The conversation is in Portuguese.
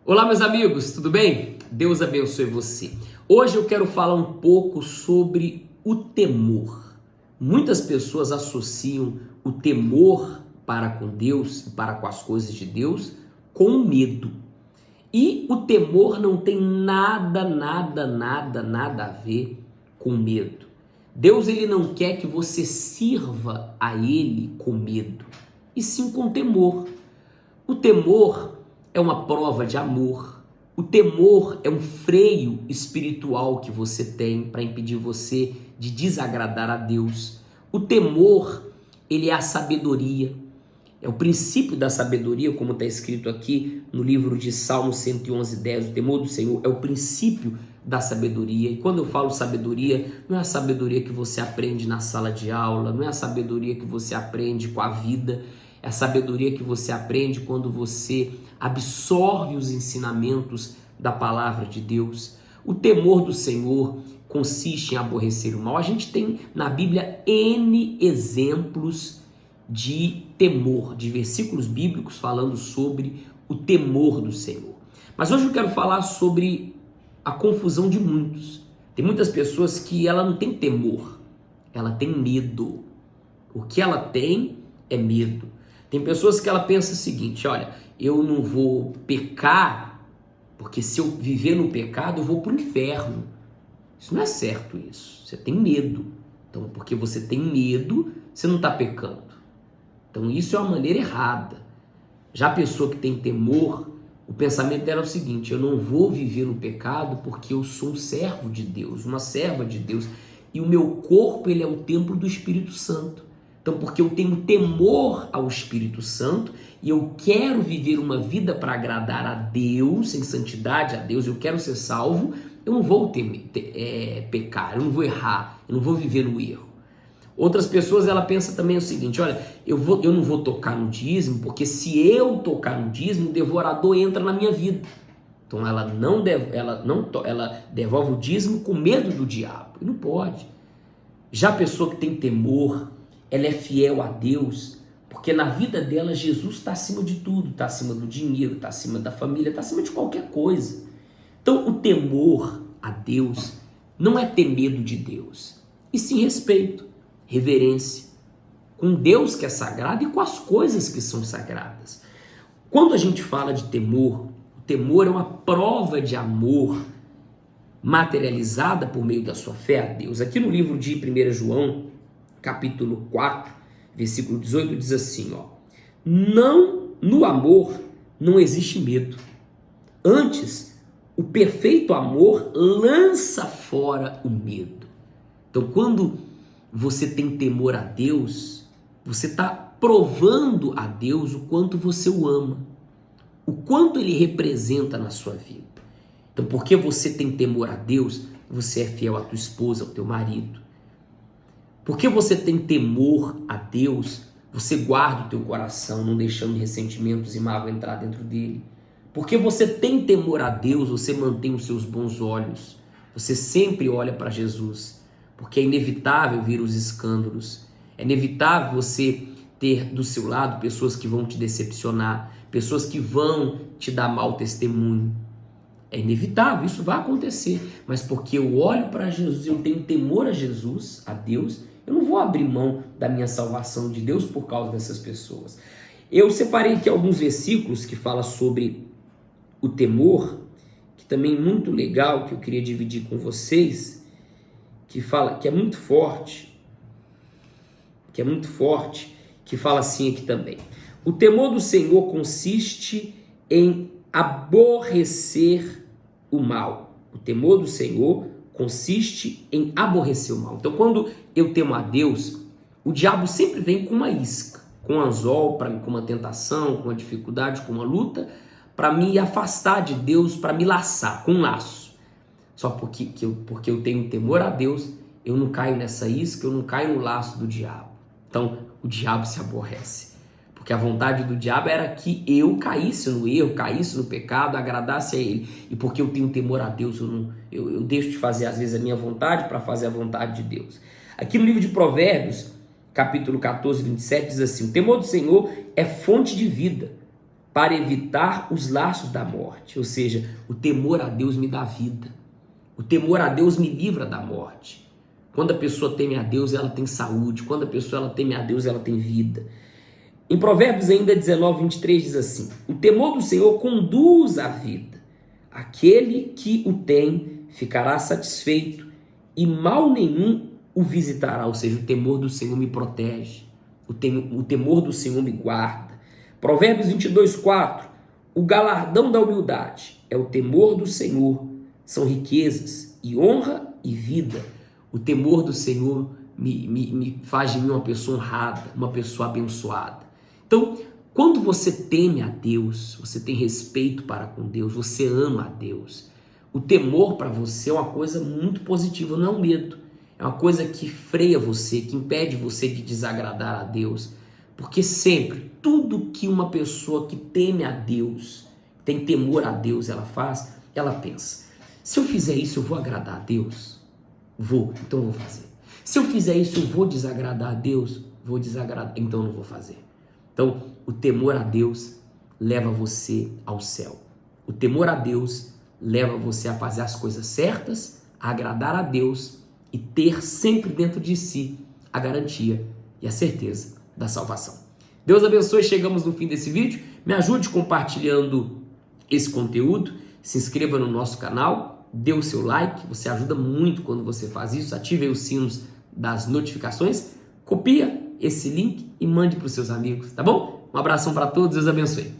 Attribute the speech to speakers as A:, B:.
A: Olá, meus amigos, tudo bem? Deus abençoe você. Hoje eu quero falar um pouco sobre o temor. Muitas pessoas associam o temor para com Deus e para com as coisas de Deus com o medo. E o temor não tem nada a ver com medo. Deus ele não quer que você sirva a Ele com medo, e sim com temor. O temor é uma prova de amor. O temor é um freio espiritual que você tem para impedir você de desagradar a Deus. O temor, ele é a sabedoria. É o princípio da sabedoria, como está escrito aqui no livro de Salmos 111:10. O temor do Senhor é o princípio da sabedoria. E quando eu falo sabedoria, não é a sabedoria que você aprende na sala de aula, não é a sabedoria que você aprende com a vida, é a sabedoria que você aprende quando você absorve os ensinamentos da palavra de Deus. O temor do Senhor consiste em aborrecer o mal. A gente tem na Bíblia N exemplos de temor, de versículos bíblicos falando sobre o temor do Senhor. Mas hoje eu quero falar sobre a confusão de muitos. Tem muitas pessoas que ela não tem temor, ela tem medo. O que ela tem é medo. Tem pessoas que ela pensa o seguinte: olha, eu não vou pecar, porque se eu viver no pecado eu vou para o inferno. Isso não é certo isso. Você tem medo. Então, porque você tem medo, você não está pecando. Então, isso é uma maneira errada. Já a pessoa que tem temor, o pensamento dela é o seguinte: eu não vou viver no pecado porque eu sou um servo de Deus, uma serva de Deus. E o meu corpo, ele é o templo do Espírito Santo. Então, porque eu tenho temor ao Espírito Santo e eu quero viver uma vida para agradar a Deus, em santidade a Deus, eu quero ser salvo, eu não vou pecar, eu não vou errar, eu não vou viver no erro. Outras pessoas, ela pensa também o seguinte: olha, eu não vou tocar no dízimo, porque se eu tocar no dízimo, o devorador entra na minha vida. Então ela devolve o dízimo com medo do diabo. E não pode. Já a pessoa que tem temor, ela é fiel a Deus, porque na vida dela Jesus está acima de tudo, está acima do dinheiro, está acima da família, está acima de qualquer coisa. Então o temor a Deus não é ter medo de Deus, e sim respeito, reverência, com Deus que é sagrado e com as coisas que são sagradas. Quando a gente fala de temor, o temor é uma prova de amor materializada por meio da sua fé a Deus. Aqui no livro de 1 João, capítulo 4, versículo 18, diz assim, não, no amor não existe medo. Antes, o perfeito amor lança fora o medo. Então, quando você tem temor a Deus, você está provando a Deus o quanto você o ama, o quanto ele representa na sua vida. Então, porque você tem temor a Deus, você é fiel à tua esposa, ao teu marido. Porque você tem temor a Deus, você guarda o teu coração, não deixando ressentimentos e mágoa entrar dentro dele. Porque você tem temor a Deus, você mantém os seus bons olhos. Você sempre olha para Jesus. Porque é inevitável vir os escândalos. É inevitável você ter do seu lado pessoas que vão te decepcionar, pessoas que vão te dar mau testemunho. É inevitável, isso vai acontecer. Mas porque eu olho para Jesus, eu tenho temor a Jesus, a Deus, eu não vou abrir mão da minha salvação de Deus por causa dessas pessoas. Eu separei aqui alguns versículos que falam sobre o temor, que também é muito legal, que eu queria dividir com vocês, que fala, que é muito forte, que fala assim aqui também. O temor do Senhor consiste em aborrecer o mal. O temor do Senhor consiste em aborrecer o mal. Então, quando eu temo a Deus, o diabo sempre vem com uma isca, com um anzol, com uma tentação, com uma dificuldade, com uma luta, para me afastar de Deus, para me laçar, com um laço. Só porque eu tenho temor a Deus, eu não caio nessa isca, eu não caio no laço do diabo. Então, o diabo se aborrece. Porque a vontade do diabo era que eu caísse no erro, caísse no pecado, agradasse a ele. E porque eu tenho temor a Deus, eu deixo de fazer às vezes a minha vontade para fazer a vontade de Deus. Aqui no livro de Provérbios, capítulo 14, 27, diz assim: o temor do Senhor é fonte de vida. para evitar os laços da morte. Ou seja, o temor a Deus me dá vida. O temor a Deus me livra da morte. Quando a pessoa teme a Deus, ela tem saúde. Quando a pessoa ela teme a Deus, ela tem vida. Em Provérbios ainda 19, 23 diz assim: o temor do Senhor conduz à vida. Aquele que o tem ficará satisfeito e mal nenhum o visitará. Ou seja, o temor do Senhor me protege. O temor do Senhor me guarda. Provérbios 22, 4. O galardão da humildade é o temor do Senhor. São riquezas e honra e vida. O temor do Senhor me faz de mim uma pessoa honrada, uma pessoa abençoada. Então, quando você teme a Deus, você tem respeito para com Deus, você ama a Deus. O temor para você é uma coisa muito positiva, não é um medo. É uma coisa que freia você, que impede você de desagradar a Deus. Porque sempre, tudo que uma pessoa que teme a Deus, tem temor a Deus, ela faz, ela pensa: se eu fizer isso, eu vou agradar a Deus? Vou, então eu vou fazer. Se eu fizer isso, eu vou desagradar a Deus? Vou desagradar, então eu não vou fazer. Então, o temor a Deus leva você ao céu. O temor a Deus leva você a fazer as coisas certas, a agradar a Deus e ter sempre dentro de si a garantia e a certeza da salvação. Deus abençoe, chegamos no fim desse vídeo. Me ajude compartilhando esse conteúdo, se inscreva no nosso canal, dê o seu like, você ajuda muito quando você faz isso, ative aí os sinos das notificações, copia esse link e mande para os seus amigos, tá bom? Um abração para todos, Deus abençoe.